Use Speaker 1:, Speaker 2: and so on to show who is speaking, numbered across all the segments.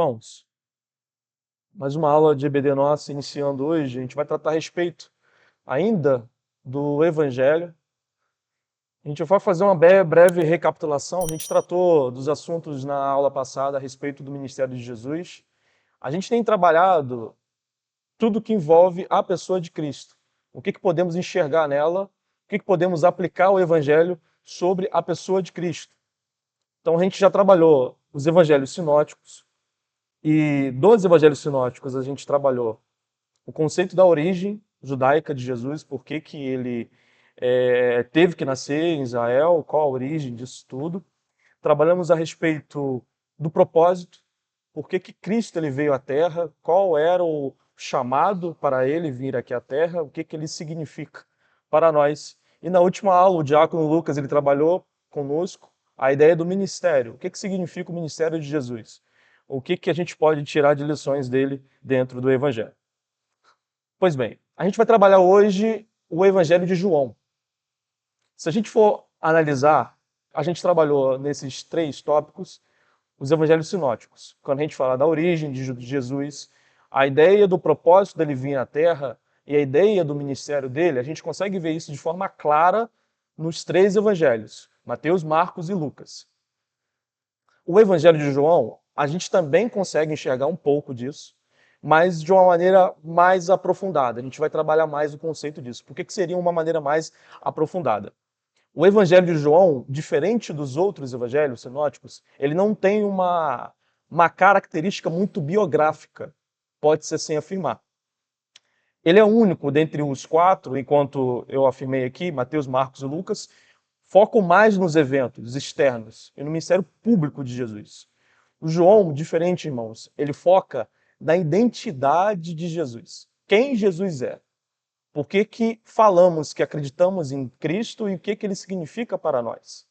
Speaker 1: Irmãos, mais uma aula de EBD nossa iniciando hoje. A gente vai tratar a respeito ainda do Evangelho. A gente vai fazer uma breve recapitulação. A gente tratou dos assuntos na aula passada a respeito do ministério de Jesus. A gente tem trabalhado tudo que envolve a pessoa de Cristo. O que podemos enxergar nela, o que podemos aplicar o Evangelho sobre a pessoa de Cristo. Então a gente já trabalhou os evangelhos sinóticos, e dos evangelhos sinóticos a gente trabalhou o conceito da origem judaica de Jesus, por que que ele teve que nascer em Israel, qual a origem disso tudo. Trabalhamos a respeito do propósito, por que que Cristo ele veio à Terra, qual era o chamado para ele vir aqui à Terra, o que que ele significa para nós. E na última aula, o diácono Lucas ele trabalhou conosco a ideia do ministério. O que que significa o ministério de Jesus? O que que a gente pode tirar de lições dele dentro do Evangelho? Pois bem, a gente vai trabalhar hoje o Evangelho de João. Se a gente for analisar, a gente trabalhou nesses três tópicos os evangelhos sinóticos. Quando a gente fala da origem de Jesus, a ideia do propósito dele vir à Terra e a ideia do ministério dele, a gente consegue ver isso de forma clara nos três evangelhos, Mateus, Marcos e Lucas. O evangelho de João, a gente também consegue enxergar um pouco disso, mas de uma maneira mais aprofundada. A gente vai trabalhar mais o conceito disso. Por que seria uma maneira mais aprofundada? O Evangelho de João, diferente dos outros evangelhos sinóticos, ele não tem uma característica muito biográfica, pode-se assim afirmar. Ele é único dentre os quatro, enquanto eu afirmei aqui, Mateus, Marcos e Lucas, focam mais nos eventos externos e no ministério público de Jesus. O João, diferente, irmãos, ele foca na identidade de Jesus. Quem Jesus é. Por que que falamos que acreditamos em Cristo e o que que ele significa para nós?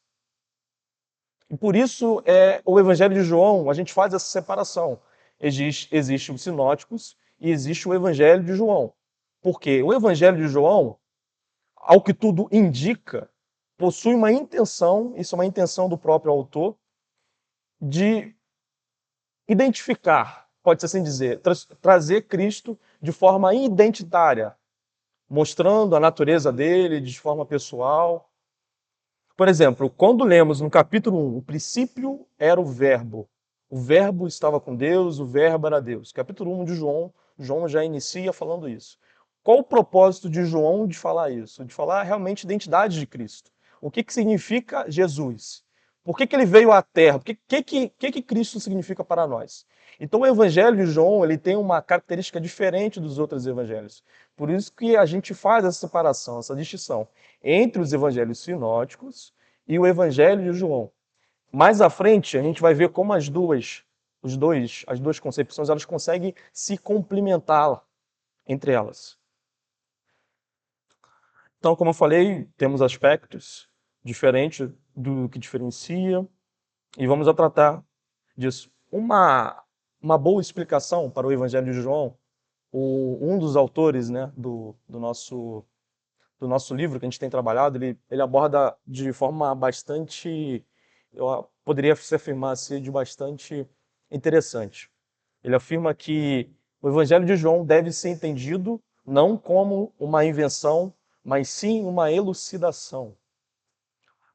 Speaker 1: E por isso, o Evangelho de João, a gente faz essa separação. Existe os sinóticos e existe o Evangelho de João. Porque o Evangelho de João, ao que tudo indica, possui uma intenção, isso é uma intenção do próprio autor, de identificar, pode-se assim dizer, trazer Cristo de forma identitária, mostrando a natureza dele de forma pessoal. Por exemplo, quando lemos no capítulo 1, o princípio era o verbo estava com Deus, o verbo era Deus. Capítulo 1 de João, João já inicia falando isso. Qual o propósito de João de falar isso? De falar realmente a identidade de Cristo. O que significa Jesus? Por que ele veio à Terra? O que Cristo significa para nós? Então o Evangelho de João ele tem uma característica diferente dos outros evangelhos. Por isso que a gente faz essa separação, essa distinção entre os evangelhos sinóticos e o Evangelho de João. Mais à frente, a gente vai ver como as duas concepções elas conseguem se complementar entre elas. Então, como eu falei, temos aspectos diferentes do que diferencia e vamos a tratar disso. Uma boa explicação para o Evangelho de João, um dos autores, né, do nosso livro que a gente tem trabalhado, ele aborda de forma bastante, eu poderia se afirmar assim, de bastante interessante. Ele afirma que o Evangelho de João deve ser entendido não como uma invenção, mas sim uma elucidação.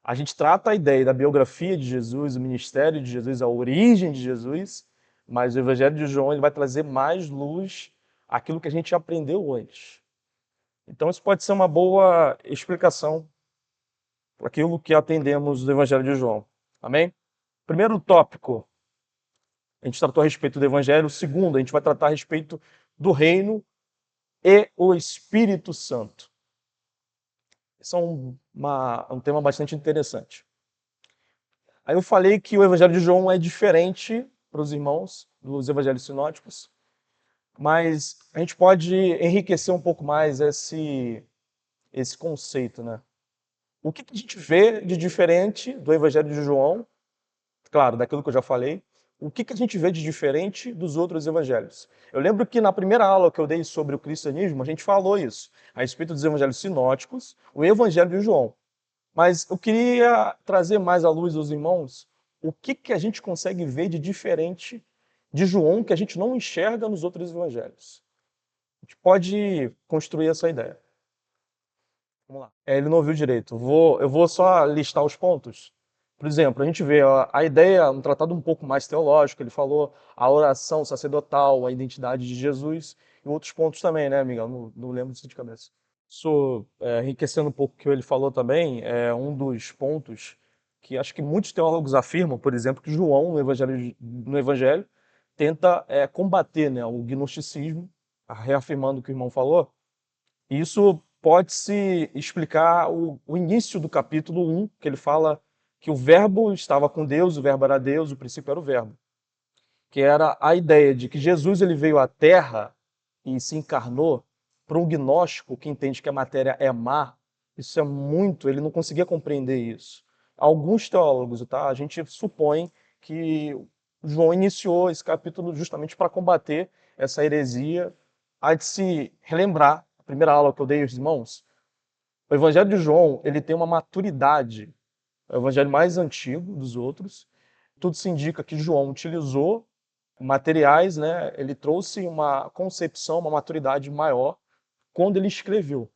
Speaker 1: A gente trata a ideia da biografia de Jesus, o ministério de Jesus, a origem de Jesus, mas o Evangelho de João ele vai trazer mais luz àquilo que a gente aprendeu antes. Então isso pode ser uma boa explicação para aquilo que atendemos do Evangelho de João. Amém? Primeiro tópico, a gente tratou a respeito do Evangelho. Segundo, a gente vai tratar a respeito do reino e o Espírito Santo. Esse é um tema bastante interessante. Aí eu falei que o Evangelho de João é diferente para os irmãos dos evangelhos sinóticos, mas a gente pode enriquecer um pouco mais esse conceito, né? O que a gente vê de diferente do Evangelho de João, claro, daquilo que eu já falei, o que a gente vê de diferente dos outros evangelhos? Eu lembro que na primeira aula que eu dei sobre o cristianismo, a gente falou isso, a respeito dos evangelhos sinóticos, o Evangelho de João. Mas eu queria trazer mais à luz aos irmãos o que a gente consegue ver de diferente de João que a gente não enxerga nos outros evangelhos. A gente pode construir essa ideia. Vamos lá. Ele não ouviu direito. Eu vou só listar os pontos. Por exemplo, a gente vê a ideia, um tratado um pouco mais teológico, ele falou a oração sacerdotal, a identidade de Jesus, e outros pontos também, né, Miguel? Não lembro disso de cabeça. Isso, enriquecendo um pouco o que ele falou também, é um dos pontos que acho que muitos teólogos afirmam, por exemplo, que João, no Evangelho tenta combater, né, o gnosticismo, reafirmando o que o irmão falou. Isso pode-se explicar o início do capítulo 1, que ele fala que o verbo estava com Deus, o verbo era Deus, o princípio era o verbo. Que era a ideia de que Jesus ele veio à Terra e se encarnou. Para um gnóstico que entende que a matéria é má, isso é muito, ele não conseguia compreender isso. Alguns teólogos, tá? A gente supõe que João iniciou esse capítulo justamente para combater essa heresia. Há de se relembrar, a primeira aula que eu dei aos irmãos, o Evangelho de João, ele tem uma maturidade, é o evangelho mais antigo dos outros. Tudo se indica que João utilizou materiais, né? Ele trouxe uma concepção, uma maturidade maior quando ele escreveu.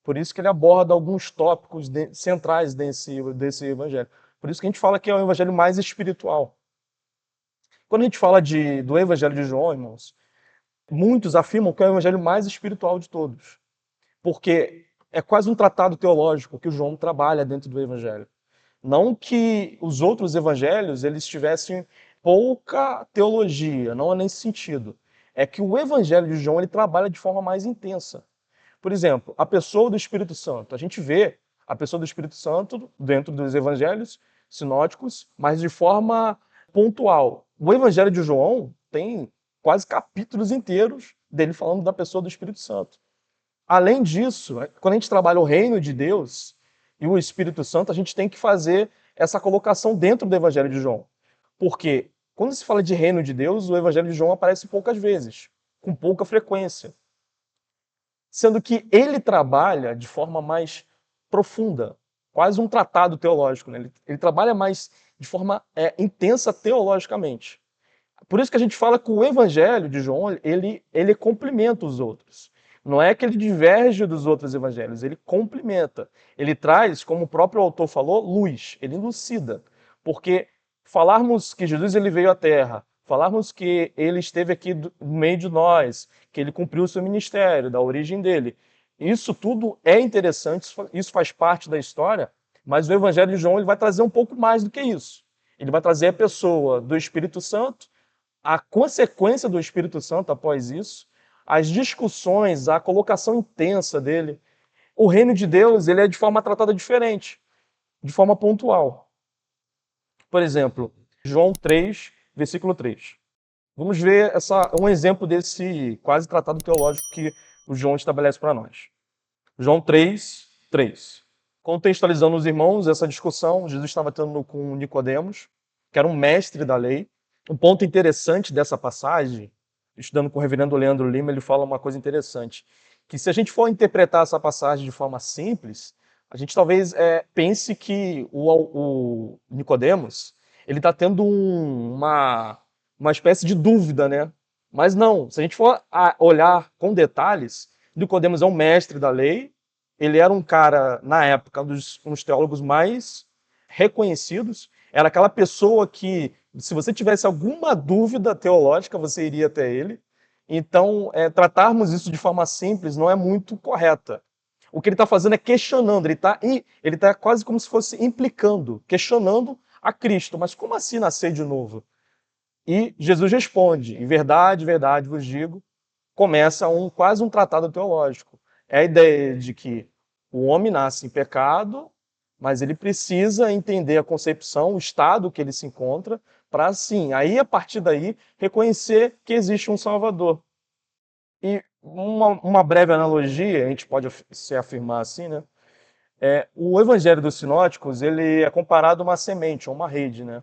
Speaker 1: Por isso que ele aborda alguns tópicos centrais desse evangelho. Por isso que a gente fala que é o evangelho mais espiritual. Quando a gente fala do evangelho de João, irmãos, muitos afirmam que é o evangelho mais espiritual de todos. Porque é quase um tratado teológico que o João trabalha dentro do evangelho. Não que os outros evangelhos eles tivessem pouca teologia, não é nesse sentido. É que o evangelho de João ele trabalha de forma mais intensa. Por exemplo, a pessoa do Espírito Santo. A gente vê a pessoa do Espírito Santo dentro dos evangelhos sinóticos, mas de forma pontual. O evangelho de João tem quase capítulos inteiros dele falando da pessoa do Espírito Santo. Além disso, quando a gente trabalha o reino de Deus e o Espírito Santo, a gente tem que fazer essa colocação dentro do evangelho de João. Porque quando se fala de reino de Deus, o evangelho de João aparece poucas vezes, com pouca frequência, sendo que ele trabalha de forma mais profunda, quase um tratado teológico, né? Ele trabalha mais de forma intensa teologicamente. Por isso que a gente fala que o evangelho de João, ele complementa os outros. Não é que ele diverge dos outros evangelhos, ele complementa. Ele traz, como o próprio autor falou, luz, ele elucida. Porque falarmos que Jesus ele veio à Terra, falarmos que ele esteve aqui no meio de nós, que ele cumpriu o seu ministério, da origem dele, isso tudo é interessante, isso faz parte da história, mas o evangelho de João ele vai trazer um pouco mais do que isso. Ele vai trazer a pessoa do Espírito Santo, a consequência do Espírito Santo após isso, as discussões, a colocação intensa dele. O reino de Deus ele é de forma tratada diferente, de forma pontual. Por exemplo, João 3, versículo 3. Vamos ver um exemplo desse quase tratado teológico que o João estabelece para nós. João 3, 3. Contextualizando os irmãos, essa discussão, Jesus estava tendo com Nicodemos, que era um mestre da lei. Um ponto interessante dessa passagem, estudando com o reverendo Leandro Lima, ele fala uma coisa interessante, que se a gente for interpretar essa passagem de forma simples, a gente talvez pense que o Nicodemos, ele está tendo uma espécie de dúvida, né? Mas não, se a gente for olhar com detalhes, Nicodemos é um mestre da lei, ele era um cara, na época, um dos teólogos mais reconhecidos, era aquela pessoa que, se você tivesse alguma dúvida teológica, você iria até ele. Então, tratarmos isso de forma simples não é muito correta. O que ele está fazendo é questionando, ele tá quase como se fosse implicando, questionando a Cristo. Mas como assim nascer de novo? E Jesus responde, em verdade vos digo, começa quase um tratado teológico. É a ideia de que o homem nasce em pecado, mas ele precisa entender a concepção, o estado que ele se encontra, para assim, aí a partir daí, reconhecer que existe um Salvador. E uma breve analogia, a gente pode se afirmar assim, né? O Evangelho dos Sinóticos, ele é comparado a uma semente, a uma rede, né?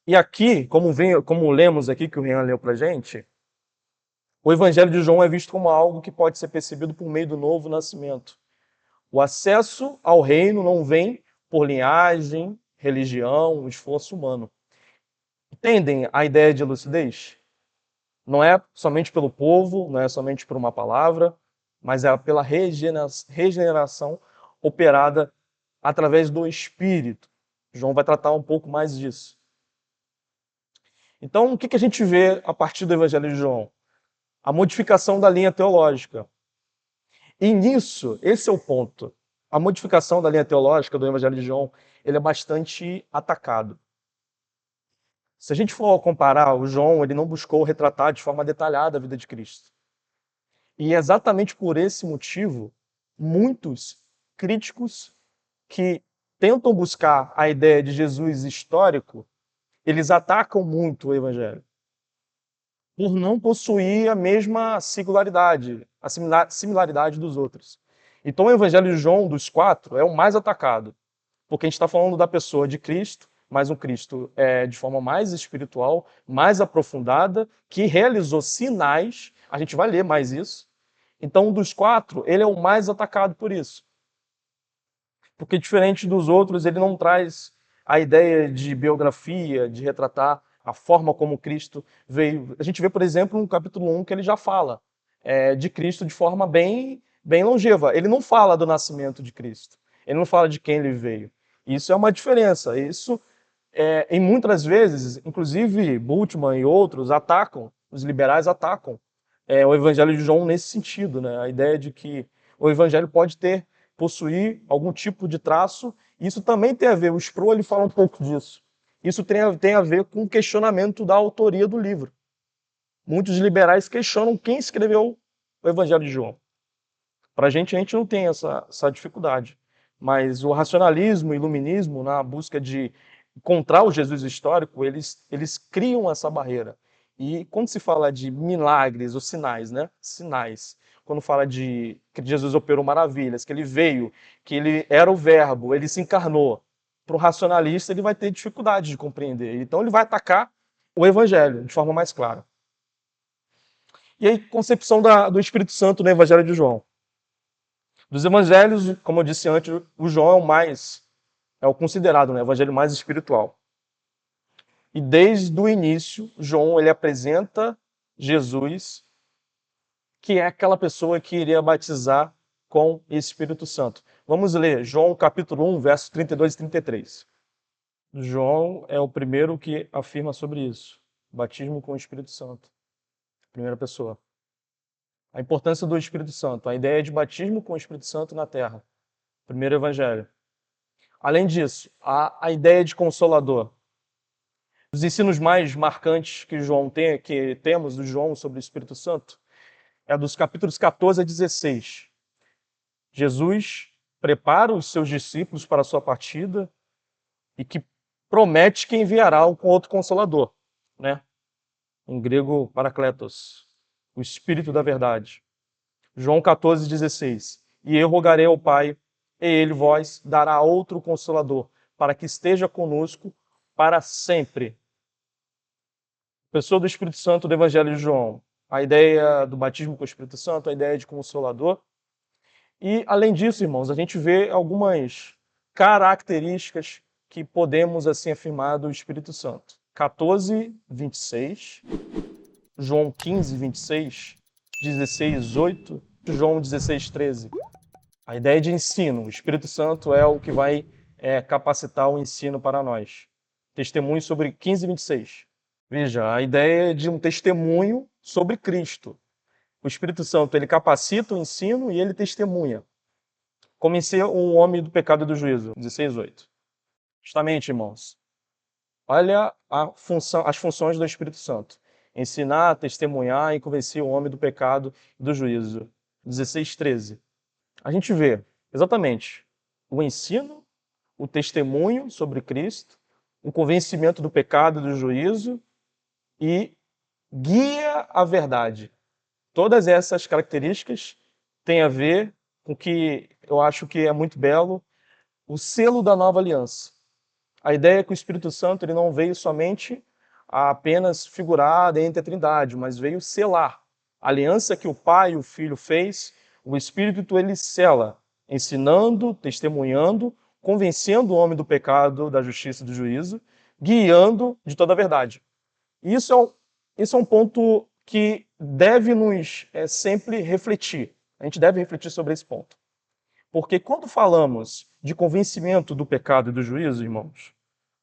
Speaker 1: E aqui, como lemos aqui, que o Rian leu pra gente, o Evangelho de João é visto como algo que pode ser percebido por meio do novo nascimento. O acesso ao reino não vem por linhagem, religião, esforço humano. Entendem a ideia de lucidez? Não é somente pelo povo, não é somente por uma palavra, mas é pela regeneração operada através do Espírito. João vai tratar um pouco mais disso. Então, o que a gente vê a partir do Evangelho de João? A modificação da linha teológica. E nisso, esse é o ponto. A modificação da linha teológica do Evangelho de João, ele é bastante atacado. Se a gente for comparar, o João, ele não buscou retratar de forma detalhada a vida de Cristo. E é exatamente por esse motivo, muitos críticos que tentam buscar a ideia de Jesus histórico, eles atacam muito o Evangelho, por não possuir a mesma singularidade, a similaridade dos outros. Então o Evangelho de João, dos quatro, é o mais atacado, porque a gente está falando da pessoa de Cristo, mas um Cristo de forma mais espiritual, mais aprofundada, que realizou sinais, a gente vai ler mais isso. Então, dos quatro, ele é o mais atacado por isso. Porque diferente dos outros, ele não traz a ideia de biografia, de retratar a forma como Cristo veio. A gente vê, por exemplo, no capítulo 1 que ele já fala de Cristo de forma bem longeva. Ele não fala do nascimento de Cristo. Ele não fala de quem ele veio. Isso é uma diferença. Isso, em muitas vezes, inclusive Bultmann e outros atacam, os liberais atacam o Evangelho de João nesse sentido, né? A ideia de que o Evangelho pode possuir algum tipo de traço. Isso também tem a ver, o Sproul ele fala um pouco disso. Isso tem a ver com o questionamento da autoria do livro. Muitos liberais questionam quem escreveu o Evangelho de João. Para a gente não tem essa dificuldade. Mas o racionalismo e o iluminismo, na busca de encontrar o Jesus histórico, eles criam essa barreira. E quando se fala de milagres ou sinais, né? Sinais. Quando fala de que Jesus operou maravilhas, que ele veio, que ele era o verbo, ele se encarnou. Para o racionalista, ele vai ter dificuldade de compreender. Então, ele vai atacar o evangelho de forma mais clara. E aí, concepção do Espírito Santo no Evangelho de João. Dos evangelhos, como eu disse antes, o João é o considerado, né, o evangelho mais espiritual. E desde o início, João ele apresenta Jesus, que é aquela pessoa que iria batizar com Espírito Santo. Vamos ler João capítulo 1, versos 32 e 33. João é o primeiro que afirma sobre isso. Batismo com o Espírito Santo. Primeira pessoa. A importância do Espírito Santo, a ideia de batismo com o Espírito Santo na terra. Primeiro evangelho. Além disso, a ideia de consolador. Os ensinos mais marcantes que temos do João sobre o Espírito Santo é dos capítulos 14 a 16. Jesus prepara os seus discípulos para a sua partida e que promete que enviará um outro consolador, né? Em grego, parakletos, o Espírito da verdade. João 14, 16. E eu rogarei ao Pai, e ele vos dará outro consolador, para que esteja conosco para sempre. Pessoa do Espírito Santo do Evangelho de João. A ideia do batismo com o Espírito Santo, a ideia de consolador. E, além disso, irmãos, a gente vê algumas características que podemos, assim, afirmar do Espírito Santo. 14, 26. João 15, 26. 16, 8. João 16, 13. A ideia de ensino. O Espírito Santo é o que vai capacitar o ensino para nós. Testemunho sobre 15 e 26. Veja, a ideia de um testemunho sobre Cristo. O Espírito Santo, ele capacita o ensino e ele testemunha. Como ser um homem do pecado e do juízo. 16:8. Justamente, irmãos. Olha as funções do Espírito Santo. Ensinar, testemunhar e convencer o homem do pecado e do juízo. 16:13. A gente vê, exatamente, o ensino, o testemunho sobre Cristo, o convencimento do pecado e do juízo e guia à verdade. Todas essas características têm a ver com o que eu acho que é muito belo, o selo da nova aliança. A ideia é que o Espírito Santo ele não veio somente a apenas figurar entre a Trindade, mas veio selar. A aliança que o Pai e o Filho fez, o Espírito ele sela, ensinando, testemunhando, convencendo o homem do pecado, da justiça e do juízo, guiando de toda a verdade. Isso é um ponto que deve nos sempre refletir. A gente deve refletir sobre esse ponto. Porque quando falamos de convencimento do pecado e do juízo, irmãos,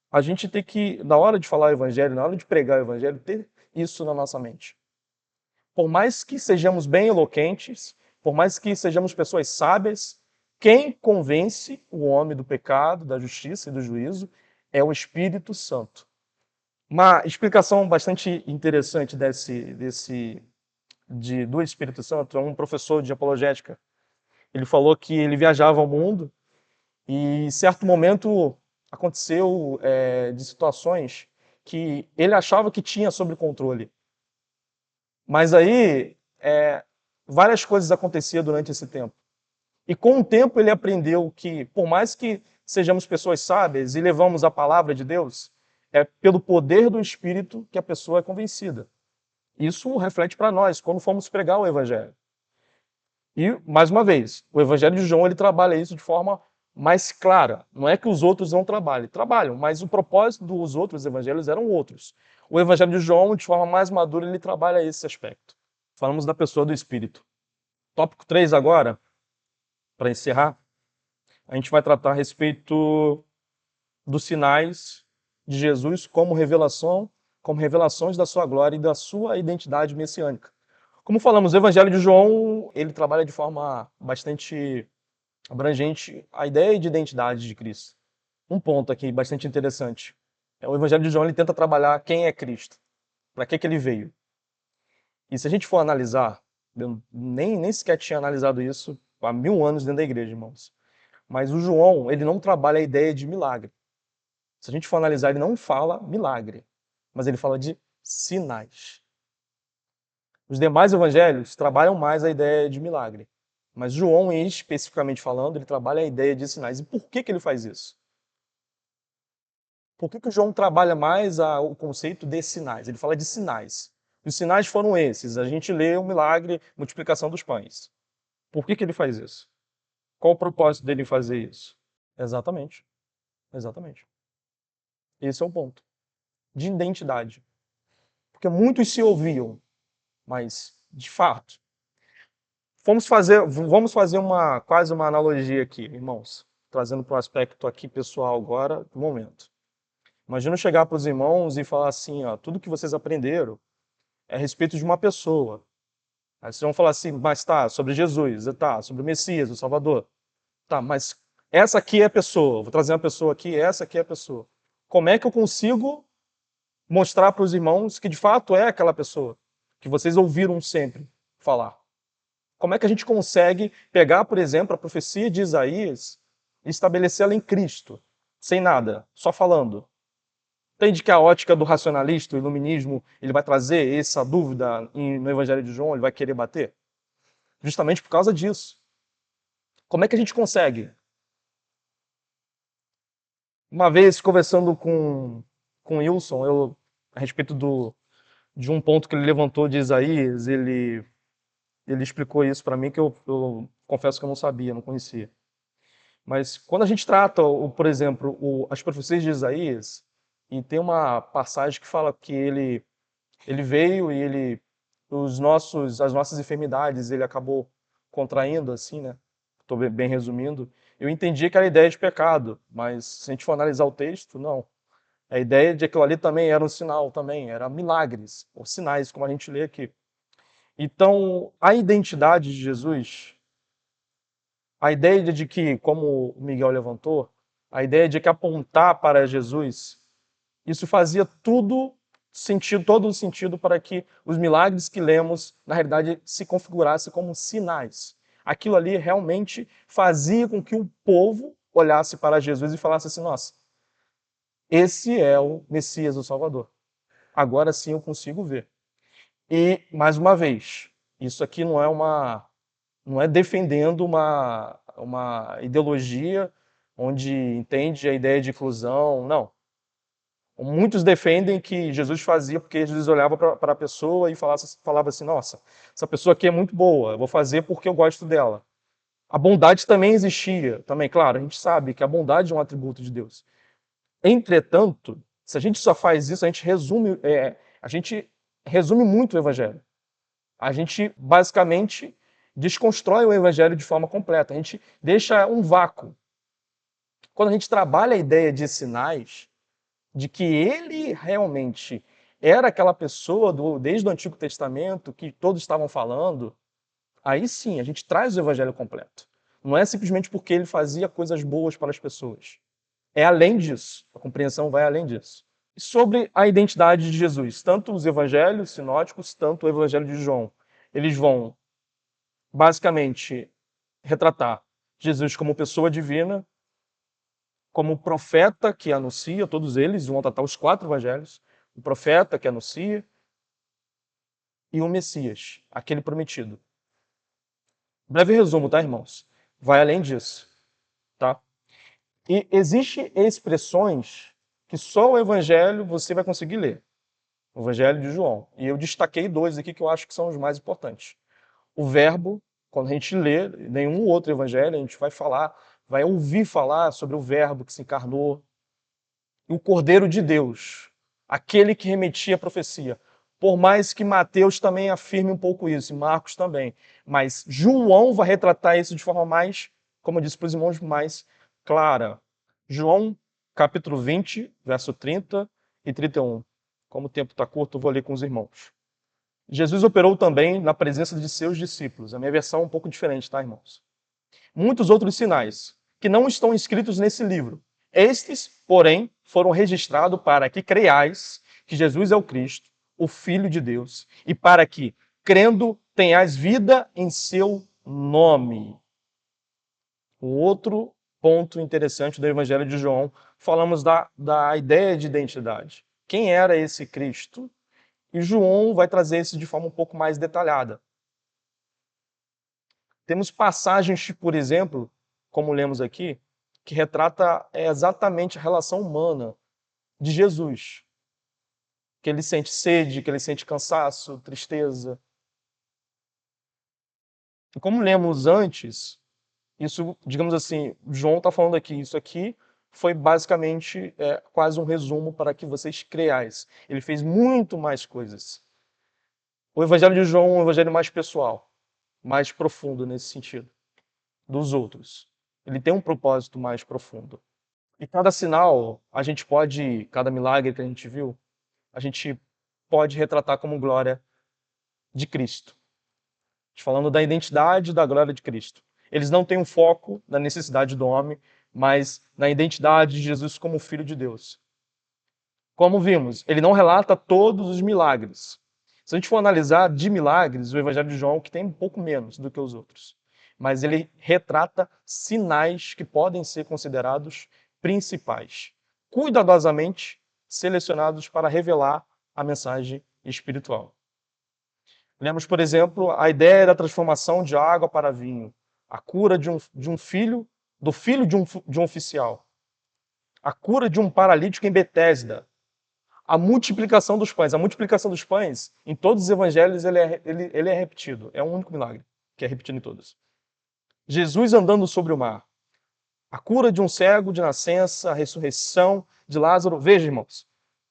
Speaker 1: a gente tem que, na hora de falar o evangelho, na hora de pregar o evangelho, ter isso na nossa mente. Por mais que sejamos bem eloquentes, por mais que sejamos pessoas sábias, quem convence o homem do pecado, da justiça e do juízo é o Espírito Santo. Uma explicação bastante interessante do Espírito Santo é um professor de apologética. Ele falou que ele viajava ao mundo e, em certo momento, aconteceu de situações que ele achava que tinha sob controle. Mas aí, várias coisas aconteciam durante esse tempo. E com o tempo ele aprendeu que, por mais que sejamos pessoas sábias e levamos a palavra de Deus, é pelo poder do Espírito que a pessoa é convencida. Isso reflete para nós, quando formos pregar o Evangelho. E, mais uma vez, o Evangelho de João ele trabalha isso de forma mais clara. Não é que os outros não trabalhem, trabalham, mas o propósito dos outros evangelhos eram outros. O Evangelho de João, de forma mais madura, ele trabalha esse aspecto. Falamos da pessoa do Espírito. Tópico 3 agora, para encerrar, a gente vai tratar a respeito dos sinais de Jesus como revelações da sua glória e da sua identidade messiânica. Como falamos, o Evangelho de João, ele trabalha de forma bastante abrangente a ideia de identidade de Cristo. Um ponto aqui bastante interessante. O Evangelho de João ele tenta trabalhar quem é Cristo, para que ele veio. E se a gente for analisar, eu nem sequer tinha analisado isso há 1000 anos dentro da igreja, irmãos. Mas o João, ele não trabalha a ideia de milagre. Se a gente for analisar, ele não fala milagre, mas ele fala de sinais. Os demais evangelhos trabalham mais a ideia de milagre. Mas João, especificamente falando, ele trabalha a ideia de sinais. E por que ele faz isso? Por que o João trabalha mais o conceito de sinais? Ele fala de sinais. Os sinais foram esses. A gente lê o milagre, multiplicação dos pães. Por que ele faz isso? Qual o propósito dele fazer isso? Exatamente. Exatamente. Esse é o ponto. De identidade. Porque muitos se ouviam, mas, de fato, vamos fazer quase uma analogia aqui, irmãos. Trazendo para o aspecto aqui pessoal agora, do momento. Imagina eu chegar para os irmãos e falar assim, ó, tudo que vocês aprenderam é a respeito de uma pessoa. Aí vocês vão falar assim, mas tá, sobre Jesus, tá, sobre o Messias, o Salvador. Tá, mas essa aqui é a pessoa. Vou trazer uma pessoa aqui, essa aqui é a pessoa. Como é que eu consigo mostrar para os irmãos que de fato é aquela pessoa que vocês ouviram sempre falar? Como é que a gente consegue pegar, por exemplo, a profecia de Isaías e estabelecê-la em Cristo, sem nada, só falando? Entende que a ótica do racionalista, o iluminismo, ele vai trazer essa dúvida no Evangelho de João, ele vai querer bater? Justamente por causa disso. Como é que a gente consegue? Uma vez, conversando com o Wilson, a respeito de um ponto que ele levantou de Isaías, ele explicou isso para mim que eu confesso que eu não sabia, não conhecia. Mas quando a gente trata, por exemplo, as profecias de Isaías, e tem uma passagem que fala que ele veio e as nossas enfermidades ele acabou contraindo, assim, né? Estou bem resumindo. Eu entendi que era a ideia de pecado, mas se a gente for analisar o texto, não. A ideia de aquilo ali também era um sinal, também, era milagres, ou sinais, como a gente lê aqui. Então, a identidade de Jesus, a ideia de que, como o Miguel levantou, a ideia de que apontar para Jesus, isso fazia todo o sentido para que os milagres que lemos, na realidade, se configurassem como sinais. Aquilo ali realmente fazia com que o povo olhasse para Jesus e falasse assim, nossa, esse é o Messias, o Salvador. Agora sim eu consigo ver. E, mais uma vez, isso aqui não é defendendo uma ideologia onde entende a ideia de inclusão, não. Muitos defendem que Jesus fazia porque Jesus olhava para a pessoa e falava assim, nossa, essa pessoa aqui é muito boa, eu vou fazer porque eu gosto dela. A bondade também existia, também, claro, a gente sabe que a bondade é um atributo de Deus. Entretanto, se a gente só faz isso, a gente resume muito o Evangelho. A gente basicamente desconstrói o evangelho de forma completa. A gente deixa um vácuo. Quando a gente trabalha a ideia de sinais, de que ele realmente era aquela pessoa desde o Antigo Testamento que todos estavam falando, aí sim a gente traz o evangelho completo. Não é simplesmente porque ele fazia coisas boas para as pessoas. É além disso. A compreensão vai além disso. Sobre a identidade de Jesus, tanto os evangelhos sinóticos, tanto o evangelho de João, eles vão basicamente retratar Jesus como pessoa divina, como profeta que anuncia, todos eles vão tratar os 4 evangelhos, o profeta que anuncia e o Messias, aquele prometido. Breve resumo, tá, irmãos? Vai além disso, tá? E existem expressões que só o evangelho você vai conseguir ler. O evangelho de João. E eu destaquei 2 aqui que eu acho que são os mais importantes. O verbo, quando a gente lê nenhum outro evangelho, a gente vai falar, vai ouvir falar sobre o verbo que se encarnou, e o Cordeiro de Deus, aquele que remetia a profecia. Por mais que Mateus também afirme um pouco isso, e Marcos também. Mas João vai retratar isso de forma mais, como eu disse para os irmãos, mais clara. João, capítulo 20, verso 30 e 31. Como o tempo está curto, eu vou ler com os irmãos. Jesus operou também na presença de seus discípulos. A minha versão é um pouco diferente, tá, irmãos? Muitos outros sinais que não estão escritos nesse livro. Estes, porém, foram registrados para que creiais que Jesus é o Cristo, o Filho de Deus, e para que, crendo, tenhais vida em seu nome. O outro ponto interessante do Evangelho de João, falamos da ideia de identidade. Quem era esse Cristo? E João vai trazer isso de forma um pouco mais detalhada. Temos passagens, por exemplo, como lemos aqui, que retrata exatamente a relação humana de Jesus. Que ele sente sede, que ele sente cansaço, tristeza. E como lemos antes, isso, digamos assim, João está falando aqui, isso aqui foi basicamente quase um resumo para que vocês creiais. Ele fez muito mais coisas. O Evangelho de João é um evangelho mais pessoal, mais profundo nesse sentido, dos outros. Ele tem um propósito mais profundo. E cada sinal, a gente pode, cada milagre que a gente viu, a gente pode retratar como glória de Cristo. Falando da identidade e da glória de Cristo. Eles não têm um foco na necessidade do homem, mas na identidade de Jesus como Filho de Deus. Como vimos, ele não relata todos os milagres. Se a gente for analisar de milagres, o Evangelho de João que tem um pouco menos do que os outros. Mas ele retrata sinais que podem ser considerados principais, cuidadosamente selecionados para revelar a mensagem espiritual. Lemos, por exemplo, a ideia da transformação de água para vinho, a cura de um filho, do filho de um oficial, a cura de um paralítico em Betesda, a multiplicação dos pães. A multiplicação dos pães, em todos os evangelhos, ele é repetido. É um único milagre que é repetido em todos. Jesus andando sobre o mar, a cura de um cego de nascença, a ressurreição de Lázaro. Veja, irmãos,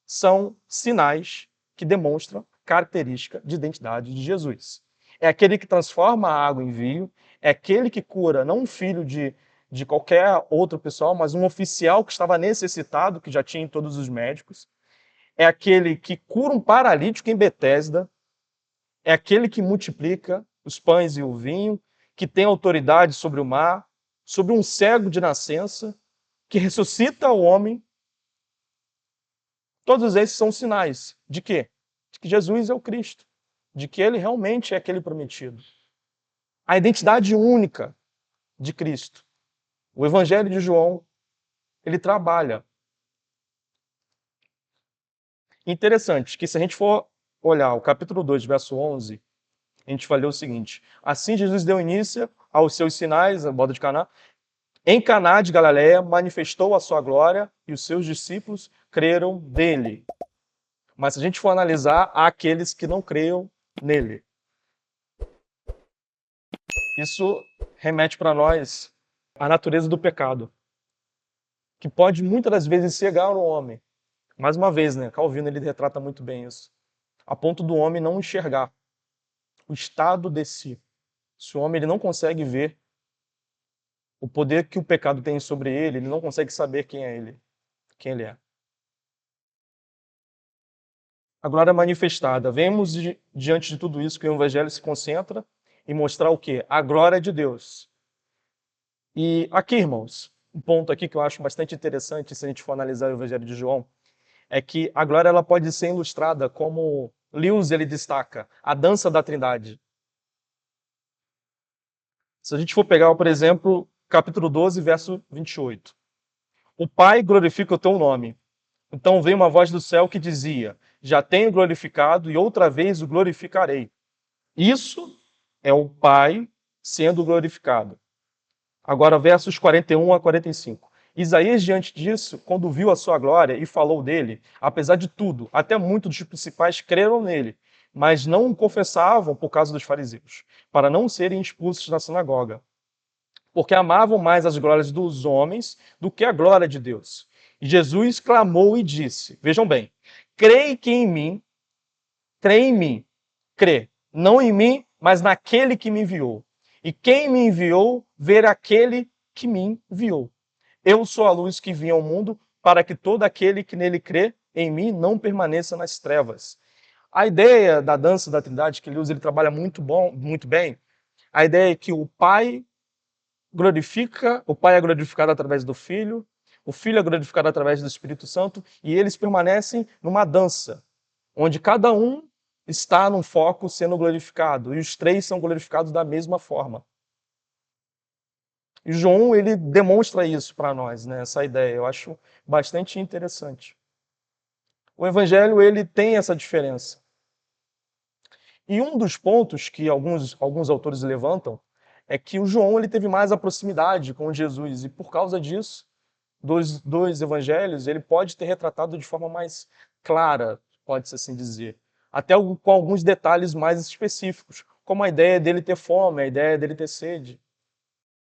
Speaker 1: são sinais que demonstram característica de identidade de Jesus. É aquele que transforma a água em vinho, é aquele que cura não um filho de qualquer outro pessoal, mas um oficial que estava necessitado, que já tinha em todos os médicos. É aquele que cura um paralítico em Betesda, é aquele que multiplica os pães e o vinho, que tem autoridade sobre o mar, sobre um cego de nascença, que ressuscita o homem. Todos esses são sinais de quê? De que Jesus é o Cristo, de que ele realmente é aquele prometido. A identidade única de Cristo. O Evangelho de João, ele trabalha. Interessante que se a gente for olhar o capítulo 2, verso 11, a gente vai ler o seguinte: assim Jesus deu início aos seus sinais, a boda de Caná. Em Caná de Galileia manifestou a sua glória e os seus discípulos creram nele. Mas se a gente for analisar, há aqueles que não creiam nele. Isso remete para nós à natureza do pecado, que pode muitas das vezes cegar o homem. Mais uma vez, né? Calvino ele retrata muito bem isso, a ponto do homem não enxergar o estado de si. Se o homem ele não consegue ver o poder que o pecado tem sobre ele, ele não consegue saber quem ele é. A glória manifestada. Vemos diante de tudo isso que o Evangelho se concentra em mostrar o quê? A glória de Deus. E aqui, irmãos, um ponto aqui que eu acho bastante interessante, se a gente for analisar o Evangelho de João, é que a glória ela pode ser ilustrada como Lewis ele destaca, a dança da Trindade. Se a gente for pegar, por exemplo, capítulo 12, verso 28. O Pai glorifica o teu nome. Então veio uma voz do céu que dizia: já tenho glorificado e outra vez o glorificarei. Isso é o Pai sendo glorificado. Agora, versos 41 a 45. Isaías, diante disso, quando viu a sua glória e falou dele, apesar de tudo, até muitos dos principais creram nele, mas não o confessavam por causa dos fariseus, para não serem expulsos da sinagoga, porque amavam mais as glórias dos homens do que a glória de Deus. E Jesus clamou e disse, vejam bem, crê que em mim, crê em mim, crê, não em mim, mas naquele que me enviou. E quem me enviou, ver aquele que me enviou. Eu sou a luz que vim ao mundo, para que todo aquele que nele crê em mim não permaneça nas trevas. A ideia da dança da Trindade que Lewis ele trabalha muito bem, a ideia é que o Pai é glorificado através do Filho, o Filho é glorificado através do Espírito Santo, e eles permanecem numa dança, onde cada um está num foco sendo glorificado, e os três são glorificados da mesma forma. E João, ele demonstra isso para nós, né? Essa ideia, eu acho bastante interessante. O Evangelho, ele tem essa diferença. E um dos pontos que alguns autores levantam é que o João ele teve mais a proximidade com Jesus, e por causa disso, dos evangelhos, ele pode ter retratado de forma mais clara, pode-se assim dizer. Até com alguns detalhes mais específicos, como a ideia dele ter fome, a ideia dele ter sede.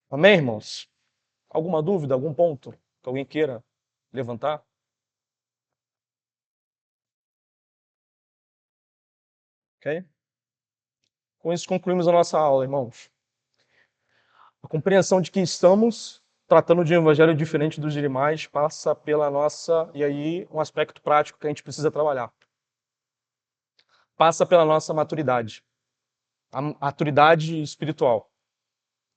Speaker 1: Amém, irmãos? Alguma dúvida, algum ponto que alguém queira levantar? Ok? Com isso concluímos a nossa aula, irmãos. A compreensão de que estamos tratando de um evangelho diferente dos demais passa pela nossa, e aí um aspecto prático que a gente precisa trabalhar. Passa pela nossa maturidade. A maturidade espiritual.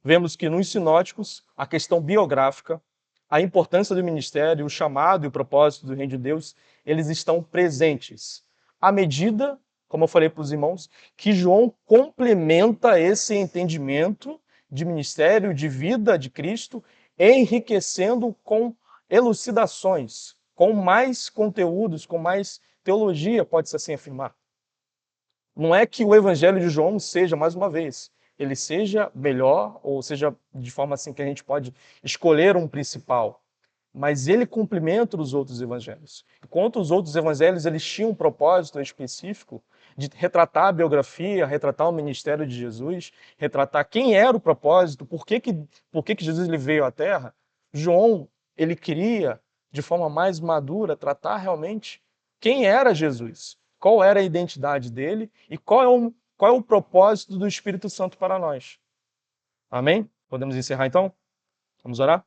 Speaker 1: Vemos que nos sinóticos, a questão biográfica, a importância do ministério, o chamado e o propósito do reino de Deus, eles estão presentes. À medida, como eu falei para os irmãos, que João complementa esse entendimento de ministério, de vida de Cristo, enriquecendo com elucidações, com mais conteúdos, com mais teologia, pode-se assim afirmar. Não é que o evangelho de João seja, mais uma vez, ele seja melhor, ou seja, de forma assim que a gente pode escolher um principal, mas ele complementa os outros evangelhos. Enquanto os outros evangelhos eles tinham um propósito específico de retratar a biografia, retratar o ministério de Jesus, retratar quem era o propósito, por que Jesus ele veio à Terra, João ele queria, de forma mais madura, tratar realmente quem era Jesus, qual era a identidade dele e qual é o propósito do Espírito Santo para nós. Amém? Podemos encerrar então? Vamos orar?